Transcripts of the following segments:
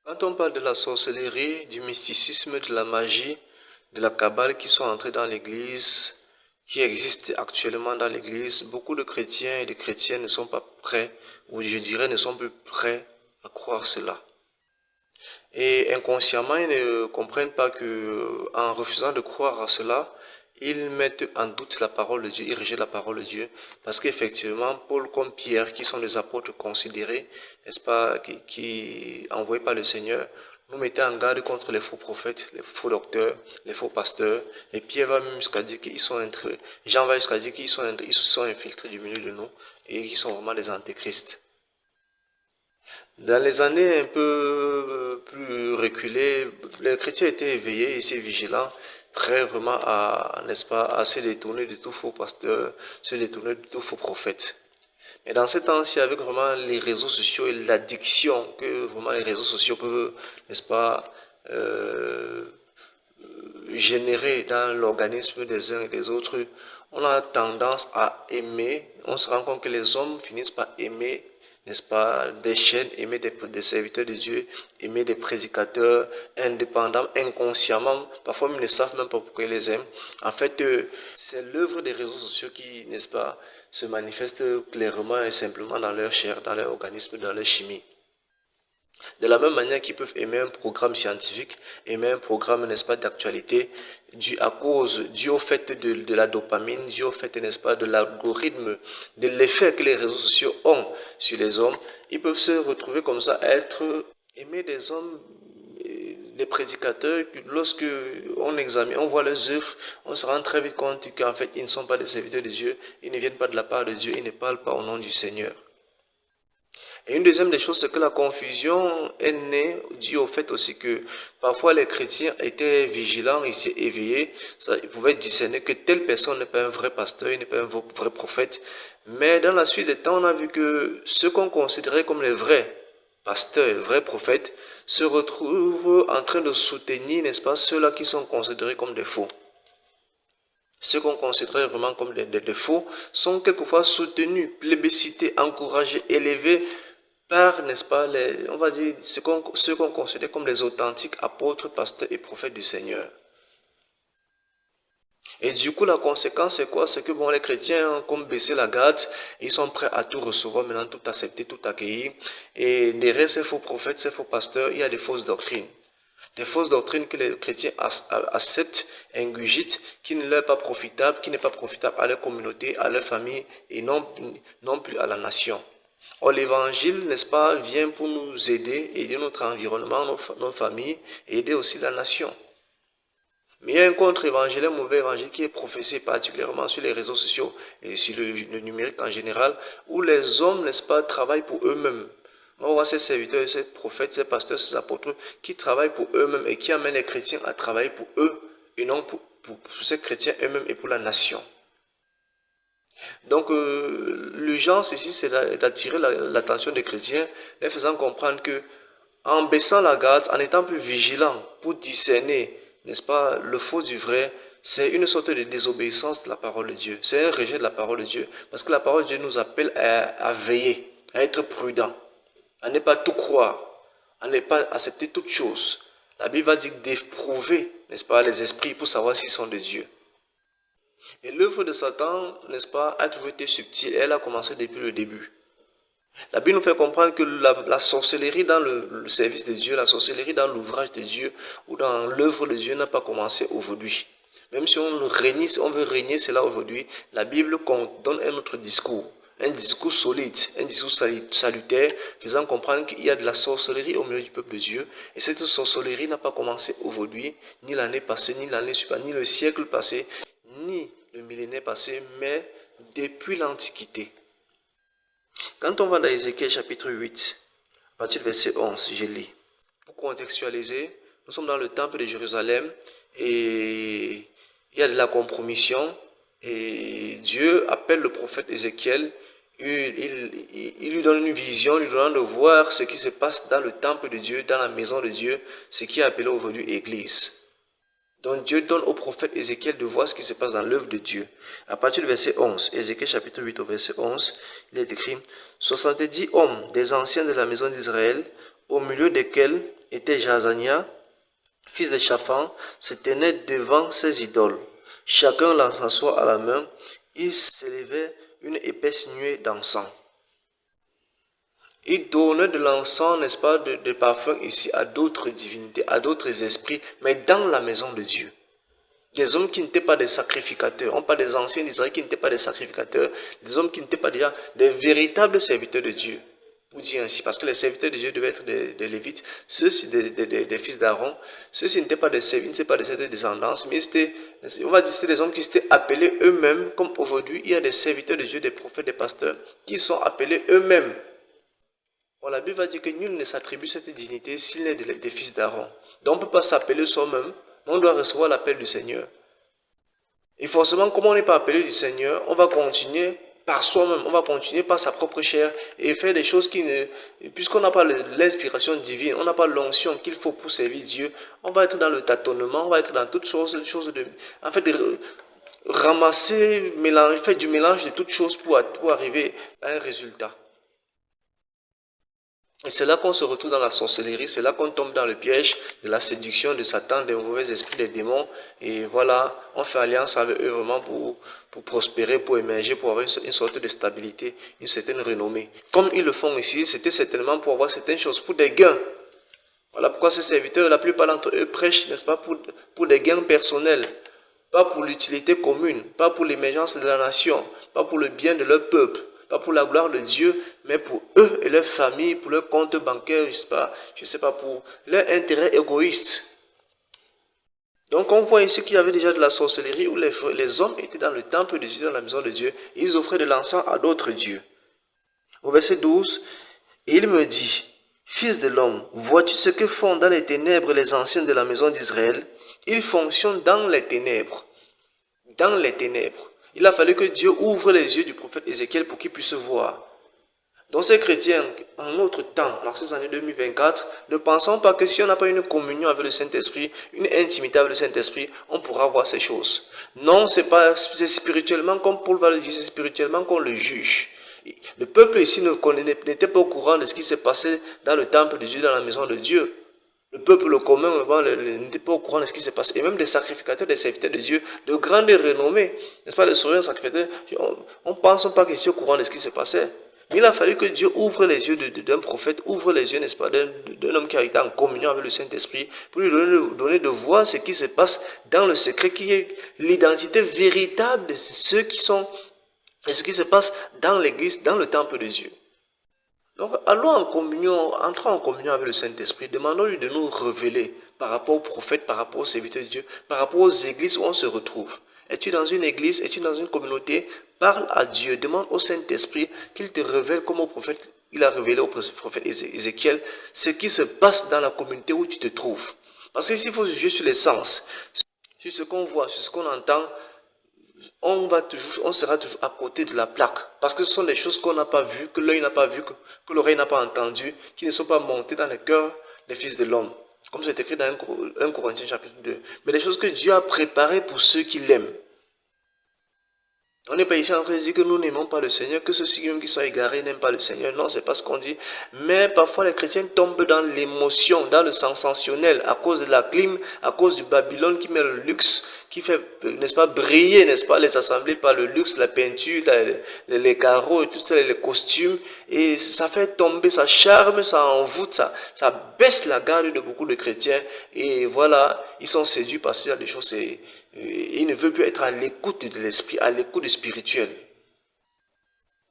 Quand on parle de la sorcellerie, du mysticisme, de la magie, de la Kabbale qui sont entrés dans l'Église, qui existent actuellement dans l'Église, beaucoup de chrétiens et de chrétiennes ne sont pas prêts, ou je dirais ne sont plus prêts à croire cela. Et inconsciemment, ils ne comprennent pas que, en refusant de croire à cela, ils mettent en doute la parole de Dieu, ils rejettent la parole de Dieu, parce qu'effectivement, Paul comme Pierre, qui sont des apôtres considérés, n'est-ce pas, qui envoyés par le Seigneur, nous mettaient en garde contre les faux prophètes, les faux docteurs, les faux pasteurs. Et Pierre va même jusqu'à dire qu'ils sont Jean va jusqu'à dire qu'ils ils se sont infiltrés du milieu de nous et qu'ils sont vraiment des antéchrists. Dans les années un peu plus reculées, les chrétiens étaient éveillés et vigilants, prêts vraiment à, n'est-ce pas, à se détourner de tout faux pasteur, se détourner de tout faux prophète. Mais dans ces temps-ci, avec vraiment les réseaux sociaux et l'addiction que vraiment les réseaux sociaux peuvent, n'est-ce pas, euh, générer dans l'organisme des uns et des autres, on a tendance à aimer, on se rend compte que les hommes finissent par aimer, n'est-ce pas, des chaînes, aimer des serviteurs de Dieu, aimer des prédicateurs indépendants, inconsciemment, parfois ils ne savent même pas pourquoi ils les aiment. En fait, c'est l'œuvre des réseaux sociaux qui, n'est-ce pas, se manifeste clairement et simplement dans leur chair, dans leur organisme, dans leur chimie. De la même manière qu'ils peuvent aimer un programme scientifique, aimer un programme, n'est-ce pas, d'actualité, dû au fait de la dopamine, dû au fait, n'est-ce pas, de l'algorithme, de l'effet que les réseaux sociaux ont sur les hommes, ils peuvent se retrouver comme ça, être aimer des hommes, des prédicateurs, lorsque on examine, on voit leurs œuvres, on se rend très vite compte qu'en fait, ils ne sont pas des serviteurs de Dieu, ils ne viennent pas de la part de Dieu, ils ne parlent pas au nom du Seigneur. Et une deuxième des choses, c'est que la confusion est née due au fait aussi que parfois les chrétiens étaient vigilants, ils s'étaient éveillés, ils pouvaient discerner que telle personne n'est pas un vrai pasteur, il n'est pas un vrai prophète. Mais dans la suite des temps, on a vu que ceux qu'on considérait comme les vrais pasteurs, les vrais prophètes, se retrouvent en train de soutenir, n'est-ce pas, ceux-là qui sont considérés comme des faux. Ceux qu'on considérait vraiment comme des faux sont quelquefois soutenus, plébiscités, encouragés, élevés par, n'est-ce pas, on va dire, ceux qu'on considère comme les authentiques apôtres, pasteurs et prophètes du Seigneur. Et du coup, la conséquence, c'est quoi? C'est que bon, les chrétiens ont comme baissé la garde, ils sont prêts à tout recevoir, maintenant tout accepter, tout accueillir. Et derrière ces faux prophètes, ces faux pasteurs, il y a des fausses doctrines. Des fausses doctrines que les chrétiens acceptent, ingurgitent, qui ne leur est pas profitable, qui n'est pas profitable à leur communauté, à leur famille et non plus à la nation. Or, l'évangile, n'est-ce pas, vient pour nous aider notre environnement, nos familles, et aider aussi la nation. Mais il y a un contre-évangile, un mauvais évangile qui est professé particulièrement sur les réseaux sociaux et sur le numérique en général, où les hommes, n'est-ce pas, travaillent pour eux-mêmes. On voit ces serviteurs, ces prophètes, ces pasteurs, ces apôtres qui travaillent pour eux-mêmes et qui amènent les chrétiens à travailler pour eux et non pour ces chrétiens eux-mêmes et pour la nation. Donc, l'urgence ici, c'est d'attirer l'attention des chrétiens, les faisant comprendre que, en baissant la garde, en étant plus vigilants pour discerner, n'est-ce pas, le faux du vrai, c'est une sorte de désobéissance de la parole de Dieu. C'est un rejet de la parole de Dieu, parce que la parole de Dieu nous appelle à veiller, à être prudent, à ne pas tout croire, à ne pas accepter toute chose. La Bible va dire d'éprouver, n'est-ce pas, les esprits pour savoir s'ils sont de Dieu. Et l'œuvre de Satan, n'est-ce pas, a toujours été subtile. Elle a commencé depuis le début. La Bible nous fait comprendre que la sorcellerie dans le service de Dieu, la sorcellerie dans l'ouvrage de Dieu ou dans l'œuvre de Dieu n'a pas commencé aujourd'hui. Même si on veut régner cela aujourd'hui, la Bible donne un autre discours. Un discours solide, un discours salutaire, faisant comprendre qu'il y a de la sorcellerie au milieu du peuple de Dieu. Et cette sorcellerie n'a pas commencé aujourd'hui, ni l'année passée, ni l'année suivante, ni le siècle passé, ni le millénaire passé, mais depuis l'Antiquité. Quand on va dans Ézéchiel chapitre 8, à partir du verset 11, je lis. Pour contextualiser, nous sommes dans le temple de Jérusalem et il y a de la compromission et Dieu appelle le prophète Ézéchiel, il lui donne une vision, lui donnant de voir ce qui se passe dans le temple de Dieu, dans la maison de Dieu, ce qui est appelé aujourd'hui Église. Donc Dieu donne au prophète Ézéchiel de voir ce qui se passe dans l'œuvre de Dieu. À partir du verset 11, Ézéchiel chapitre 8 au verset 11, il est écrit « 70 hommes des anciens de la maison d'Israël, au milieu desquels était Jazania, fils de Shaphan, se tenait devant ses idoles. Chacun l'encensoir à la main, il s'élevait une épaisse nuée d'encens. Il donnait de l'encens, n'est-ce pas, de parfum ici à d'autres divinités, à d'autres esprits, mais dans la maison de Dieu. Des hommes qui n'étaient pas des sacrificateurs, on parle des anciens d'Israël qui n'étaient pas des sacrificateurs, des hommes qui n'étaient pas déjà des véritables serviteurs de Dieu. Pour dire ainsi, parce que les serviteurs de Dieu devaient être des Lévites, ceux-ci des fils d'Aaron, ceux-ci n'étaient pas des serviteurs, n'étaient pas de cette descendance, mais on va dire c'était des hommes qui s'étaient appelés eux-mêmes, comme aujourd'hui il y a des serviteurs de Dieu, des prophètes, des pasteurs, qui sont appelés eux-mêmes. Bon, la Bible va dire que nul ne s'attribue cette dignité s'il n'est des fils d'Aaron. Donc on ne peut pas s'appeler soi-même, mais on doit recevoir l'appel du Seigneur. Et forcément, comme on n'est pas appelé du Seigneur, on va continuer par soi-même, on va continuer par sa propre chair et faire des choses qui ne... Puisqu'on n'a pas l'inspiration divine, on n'a pas l'onction qu'il faut pour servir Dieu, on va être dans le tâtonnement, on va être dans toutes choses de... En fait, de ramasser, mélanger, faire du mélange de toutes choses pour arriver à un résultat. Et c'est là qu'on se retrouve dans la sorcellerie, c'est là qu'on tombe dans le piège de la séduction de Satan, des mauvais esprits, des démons. Et voilà, on fait alliance avec eux vraiment pour prospérer, pour émerger, pour avoir une sorte de stabilité, une certaine renommée. Comme ils le font ici, c'était certainement pour avoir certaines choses, pour des gains. Voilà pourquoi ces serviteurs, la plupart d'entre eux prêchent, n'est-ce pas, pour des gains personnels, pas pour l'utilité commune, pas pour l'émergence de la nation, pas pour le bien de leur peuple. Pas pour la gloire de Dieu, mais pour eux et leur famille, pour leur compte bancaire, je sais pas, pour leur intérêt égoïste. Donc on voit ici qu'il y avait déjà de la sorcellerie où les hommes étaient dans le temple de Dieu, dans la maison de Dieu, et ils offraient de l'encens à d'autres dieux. Au verset 12, il me dit, fils de l'homme, vois-tu ce que font dans les ténèbres les anciens de la maison d'Israël? Ils fonctionnent dans les ténèbres. Dans les ténèbres. Il a fallu que Dieu ouvre les yeux du prophète Ézéchiel pour qu'il puisse voir. Donc ces chrétiens, en notre temps, dans ces années 2024, ne pensons pas que si on n'a pas une communion avec le Saint-Esprit, une intimité avec le Saint-Esprit, on pourra voir ces choses. Non, c'est spirituellement, comme Paul va le dire, c'est spirituellement qu'on le juge. Le peuple ici n'était pas au courant de ce qui s'est passé dans le temple de Dieu, dans la maison de Dieu. Le peuple commun n'était pas au courant de ce qui se passe. Et même des sacrificateurs, des serviteurs de Dieu, de grande renommée, n'est-ce pas, les souverains sacrificateurs, on ne pense pas qu'ils étaient au courant de ce qui se passait. Mais il a fallu que Dieu ouvre les yeux d'un prophète, ouvre les yeux, n'est-ce pas, d'un homme qui a été en communion avec le Saint-Esprit, pour lui donner de voir ce qui se passe dans le secret, qui est l'identité véritable de ceux qui sont, et ce qui se passe dans l'église, dans le temple de Dieu. Donc, allons en communion, entrons en communion avec le Saint-Esprit, demandons-lui de nous révéler par rapport aux prophètes, par rapport aux serviteurs de Dieu, par rapport aux églises où on se retrouve. Es-tu dans une église, es-tu dans une communauté? Parle à Dieu, demande au Saint-Esprit qu'il te révèle comme au prophète, il a révélé au prophète Ézéchiel ce qui se passe dans la communauté où tu te trouves. Parce qu'ici, il faut juger sur les sens, sur ce qu'on voit, sur ce qu'on entend. On sera toujours à côté de la plaque. Parce que ce sont des choses qu'on n'a pas vues, que l'œil n'a pas vu, que l'oreille n'a pas entendu, qui ne sont pas montées dans le cœur des fils de l'homme. Comme c'est écrit dans 1 Corinthiens chapitre 2. Mais des choses que Dieu a préparées pour ceux qui l'aiment. On n'est pas ici en train de dire que nous n'aimons pas le Seigneur, que ceux-ci même qui sont égarés n'aiment pas le Seigneur. Non, c'est pas ce qu'on dit. Mais parfois les chrétiens tombent dans l'émotion, dans le sensationnel, à cause de la clim, à cause du Babylone qui met le luxe, qui fait, n'est-ce pas, briller, n'est-ce pas, les assemblées par le luxe, la peinture, les carreaux et tout ça, les costumes. Et ça fait tomber, ça charme, ça envoûte, ça baisse la garde de beaucoup de chrétiens. Et voilà, ils sont séduits parce qu'il y a des choses... Il ne veut plus être à l'écoute de l'esprit, à l'écoute du spirituel.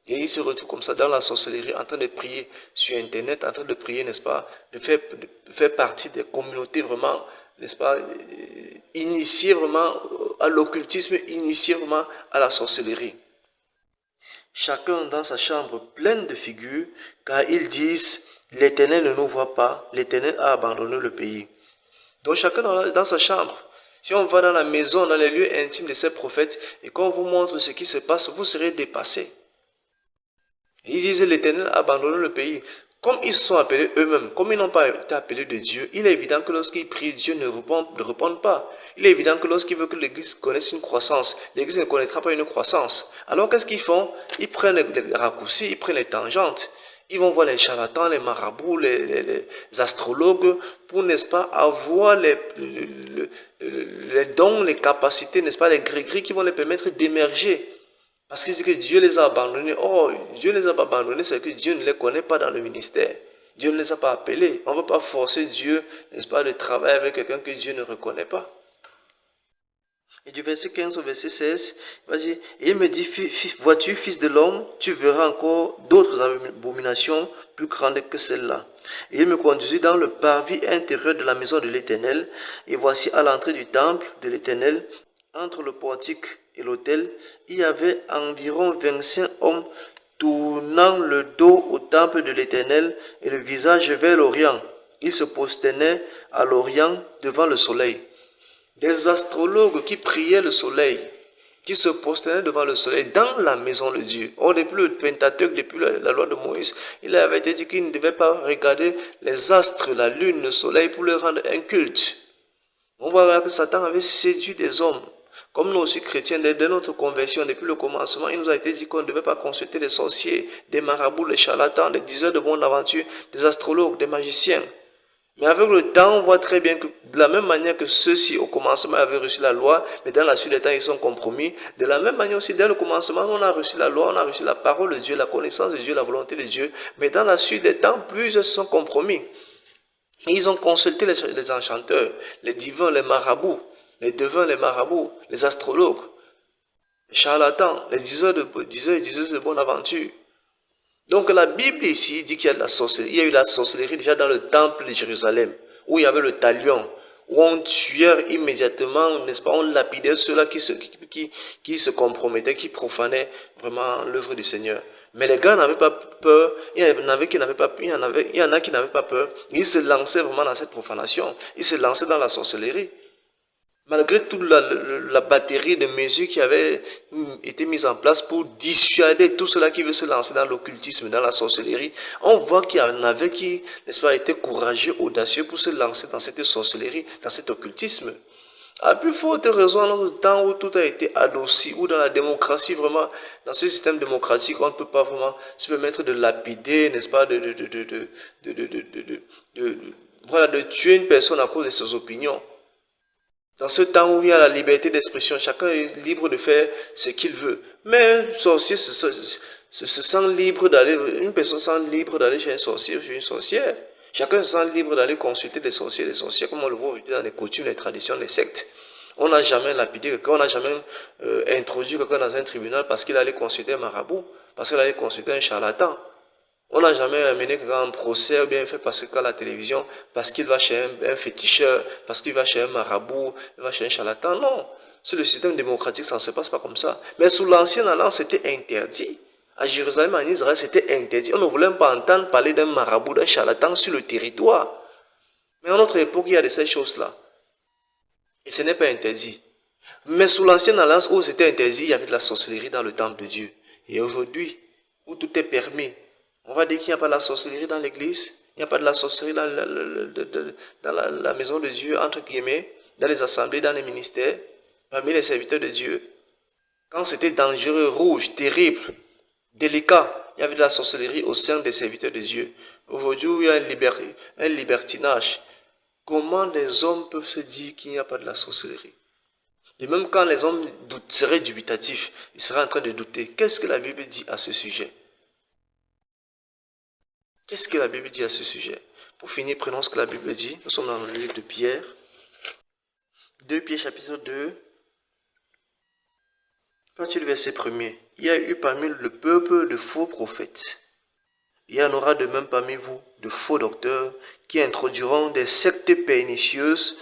Et il se retrouve comme ça dans la sorcellerie, en train de prier sur Internet, en train de prier, n'est-ce pas, de faire partie des communautés vraiment, n'est-ce pas, initiées vraiment à l'occultisme, initiées vraiment à la sorcellerie. Chacun dans sa chambre pleine de figures, car ils disent, l'Éternel ne nous voit pas, l'Éternel a abandonné le pays. Donc chacun dans sa chambre. Si on va dans la maison, dans les lieux intimes de ces prophètes, et qu'on vous montre ce qui se passe, vous serez dépassés. Ils disent l'Éternel a abandonné le pays. Comme ils sont appelés eux-mêmes, comme ils n'ont pas été appelés de Dieu, il est évident que lorsqu'ils prient, Dieu ne répond pas. Il est évident que lorsqu'il veut que l'Église connaisse une croissance, l'Église ne connaîtra pas une croissance. Alors qu'est-ce qu'ils font? Ils prennent les raccourcis, ils prennent les tangentes. Ils vont voir les charlatans, les marabouts, les astrologues, pour, n'est-ce pas, avoir les dons, les capacités, n'est-ce pas, les gris-gris qui vont les permettre d'émerger. Parce qu'ils disent que Dieu les a abandonnés. Oh, Dieu ne les a pas abandonnés, c'est que Dieu ne les connaît pas dans le ministère. Dieu ne les a pas appelés. On ne veut pas forcer Dieu, n'est-ce pas, de travailler avec quelqu'un que Dieu ne reconnaît pas. Et du verset 15 au verset 16, il va dire, et il me dit, vois-tu, fils de l'homme, tu verras encore d'autres abominations plus grandes que celles-là. Et il me conduisit dans le parvis intérieur de la maison de l'Éternel, et voici à l'entrée du temple de l'Éternel, entre le portique et l'autel, il y avait environ 25 hommes tournant le dos au temple de l'Éternel et le visage vers l'Orient. Ils se prosternaient à l'Orient devant le soleil. Des astrologues qui priaient le soleil, qui se prosternaient devant le soleil dans la maison de Dieu. Or, depuis le Pentateuque, depuis la loi de Moïse, il avait été dit qu'il ne devait pas regarder les astres, la lune, le soleil pour leur rendre un culte. On voit là que Satan avait séduit des hommes. Comme nous aussi chrétiens, dès notre conversion, depuis le commencement, il nous a été dit qu'on ne devait pas consulter les sorciers, des marabouts, les charlatans, des diseurs de bonnes aventures, des astrologues, des magiciens. Mais avec le temps, on voit très bien que de la même manière que ceux-ci au commencement avaient reçu la loi, mais dans la suite des temps, ils sont compromis. De la même manière aussi, dès le commencement, on a reçu la loi, on a reçu la parole de Dieu, la connaissance de Dieu, la volonté de Dieu. Mais dans la suite des temps, plusieurs sont compromis. Ils ont consulté les enchanteurs, les divins, les marabouts, les devins, les marabouts, les astrologues, les charlatans, les diseurs et diseuses de bonne aventure. Donc la Bible ici dit qu'il y a de la sorcellerie. Il y a eu la sorcellerie déjà dans le temple de Jérusalem, où il y avait le talion, où on tuait immédiatement, n'est-ce pas, on lapidait ceux-là qui se compromettaient, qui profanaient vraiment l'œuvre du Seigneur. Mais les gars n'avaient pas peur, il y en a qui n'avaient pas peur, ils se lançaient vraiment dans cette profanation, ils se lançaient dans la sorcellerie. Malgré toute la batterie de mesures qui avaient été mises en place pour dissuader tout cela qui veut se lancer dans l'occultisme, dans la sorcellerie, on voit qu'il y en avait qui, n'est-ce pas, étaient courageux, audacieux pour se lancer dans cette sorcellerie, dans cet occultisme. À plus forte raison, dans le temps où tout a été adouci, où dans la démocratie, vraiment, dans ce système démocratique, on ne peut pas vraiment se permettre de lapider, n'est-ce pas, de tuer une personne à cause de ses opinions. Dans ce temps où il y a la liberté d'expression, chacun est libre de faire ce qu'il veut. Mais un sorcier se sent libre d'aller, une personne se sent libre d'aller chez un sorcier ou chez une sorcière. Chacun se sent libre d'aller consulter des sorciers, comme on le voit aujourd'hui dans les coutumes, les traditions, les sectes. On n'a jamais lapidé quelqu'un, on n'a jamais introduit quelqu'un dans un tribunal parce qu'il allait consulter un marabout, parce qu'il allait consulter un charlatan. On n'a jamais amené quelqu'un en procès ou bien fait passer à la télévision parce qu'il va chez un féticheur, parce qu'il va chez un marabout, il va chez un charlatan. Non, sur le système démocratique, ça ne se passe pas comme ça. Mais sous l'ancienne alliance, c'était interdit. À Jérusalem, en Israël, c'était interdit. On ne voulait même pas entendre parler d'un marabout, d'un charlatan sur le territoire. Mais à notre époque, il y a de ces choses-là. Et ce n'est pas interdit. Mais sous l'ancienne alliance, où c'était interdit, il y avait de la sorcellerie dans le temple de Dieu. Et aujourd'hui, où tout est permis, on va dire qu'il n'y a pas de la sorcellerie dans l'église, il n'y a pas de la sorcellerie dans la maison de Dieu, entre guillemets, dans les assemblées, dans les ministères, parmi les serviteurs de Dieu. Quand c'était dangereux, rouge, terrible, délicat, il y avait de la sorcellerie au sein des serviteurs de Dieu. Aujourd'hui, il y a un libertinage. Comment les hommes peuvent se dire qu'il n'y a pas de la sorcellerie? Et même quand les hommes seraient dubitatifs, ils seraient en train de douter. Qu'est-ce que la Bible dit à ce sujet? Qu'est-ce que la Bible dit à ce sujet? Pour finir, prenons ce que la Bible dit. Nous sommes dans le livre de Pierre. 2 Pierre chapitre 2. À partir du verset 1er. Il y a eu parmi le peuple de faux prophètes. Il y en aura de même parmi vous de faux docteurs qui introduiront des sectes pernicieuses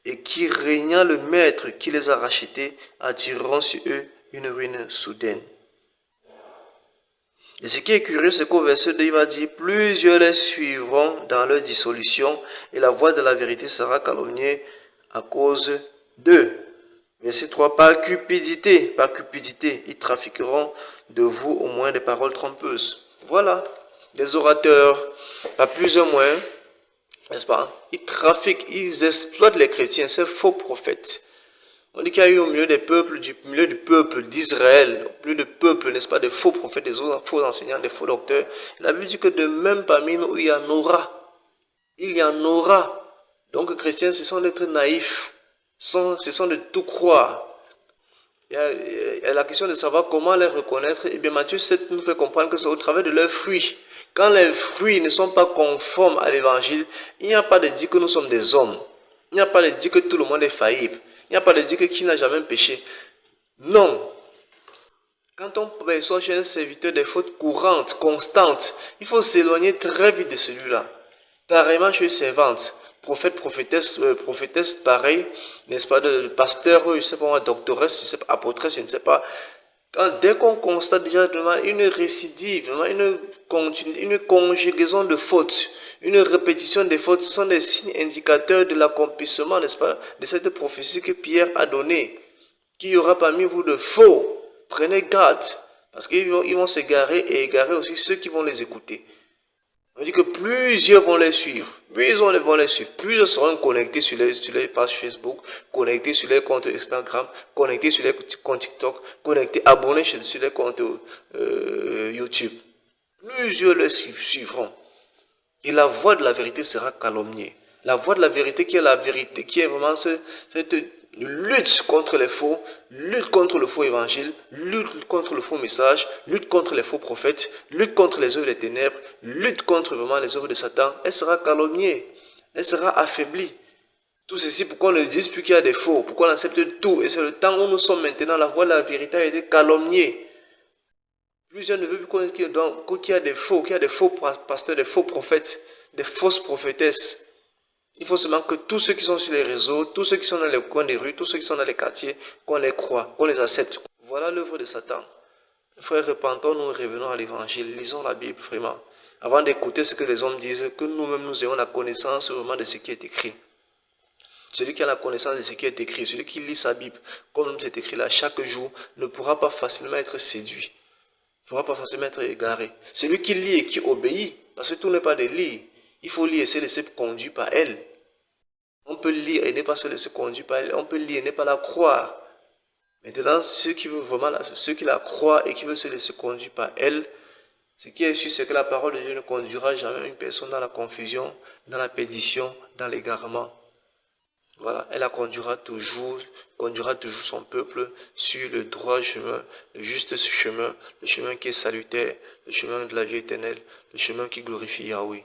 et qui, régnant le maître qui les a rachetés, attireront sur eux une ruine soudaine. Et ce qui est curieux, c'est qu'au verset 2, il va dire, plusieurs les suivront dans leur dissolution, et la voix de la vérité sera calomniée à cause d'eux. Verset 3, par cupidité, ils trafiqueront de vous au moins des paroles trompeuses. Voilà, des orateurs, pas plus ou moins, n'est-ce pas? Ils trafiquent, ils exploitent les chrétiens, ces faux prophètes. On dit qu'il y a eu au milieu des peuples, du milieu du peuple d'Israël, plus de peuples, n'est-ce pas, des faux prophètes, des faux enseignants, des faux docteurs. La Bible dit que de même parmi nous, il y en aura. Il y en aura. Donc, chrétiens, ce sont d'être naïfs. Ce sont de tout croire. Il y a la question de savoir comment les reconnaître. Et bien, Matthieu 7 nous fait comprendre que c'est au travers de leurs fruits. Quand les fruits ne sont pas conformes à l'évangile, il n'y a pas de dire que nous sommes des hommes. Il n'y a pas de dire que tout le monde est faillible. Il n'y a pas de dire que qui n'a jamais péché. Non. Quand on perçoit chez un serviteur des fautes courantes, constantes, il faut s'éloigner très vite de celui-là. Pareillement chez une servante, prophète, prophétesse, pareil, n'est-ce pas, de pasteur, je ne sais pas moi, doctoresse, je ne sais pas, apôtresse, je ne sais pas. Dès qu'on constate déjà une récidive, une conjugaison de fautes, une répétition des fautes, ce sont des signes indicateurs de l'accomplissement, n'est-ce pas, de cette prophétie que Pierre a donnée. Qu'il y aura parmi vous de faux. Prenez garde, parce qu'ils vont s'égarer et égarer aussi ceux qui vont les écouter. On dit que plusieurs vont les suivre. Plusieurs vont les suivre. Plusieurs seront connectés sur les pages Facebook, connectés sur les comptes Instagram, connectés sur les comptes TikTok, connectés, abonnés sur les comptes YouTube. Plusieurs les suivront. Et la voix de la vérité sera calomniée. La voix de la vérité qui est la vérité, qui est vraiment cette lutte contre les faux, lutte contre le faux évangile, lutte contre le faux message, lutte contre les faux prophètes, lutte contre les œuvres des ténèbres, lutte contre vraiment les œuvres de Satan, elle sera calomniée, elle sera affaiblie. Tout ceci pour qu'on ne dise plus qu'il y a des faux, pour qu'on accepte tout. Et c'est le temps où nous sommes maintenant, la voix de la vérité a été calomniée. Plusieurs ne veulent plus qu'il y a des faux, qu'il y a des faux pasteurs, des faux prophètes, des fausses prophétesses. Il faut seulement que tous ceux qui sont sur les réseaux, tous ceux qui sont dans les coins des rues, tous ceux qui sont dans les quartiers, qu'on les croit, qu'on les accepte. Voilà l'œuvre de Satan. Frères, repentons-nous, revenons à l'évangile, lisons la Bible vraiment. Avant d'écouter ce que les hommes disent, que nous-mêmes nous ayons la connaissance vraiment de ce qui est écrit. Celui qui a la connaissance de ce qui est écrit, celui qui lit sa Bible, comme c'est écrit là chaque jour, ne pourra pas facilement être séduit. Ne pourra pas facilement être égaré. Celui qui lit et qui obéit, parce que tout n'est pas de lire. Il faut lire et se laisser conduire par elle. On peut lire et ne pas se laisser conduire par elle. On peut lire et ne pas la croire. Maintenant, ceux qui la croient et qui veulent se laisser conduire par elle, ce qui est sûr, c'est que la parole de Dieu ne conduira jamais une personne dans la confusion, dans la perdition, dans l'égarement. Voilà, elle conduira toujours son peuple sur le droit chemin, le juste chemin, le chemin qui est salutaire, le chemin de la vie éternelle, le chemin qui glorifie Yahweh.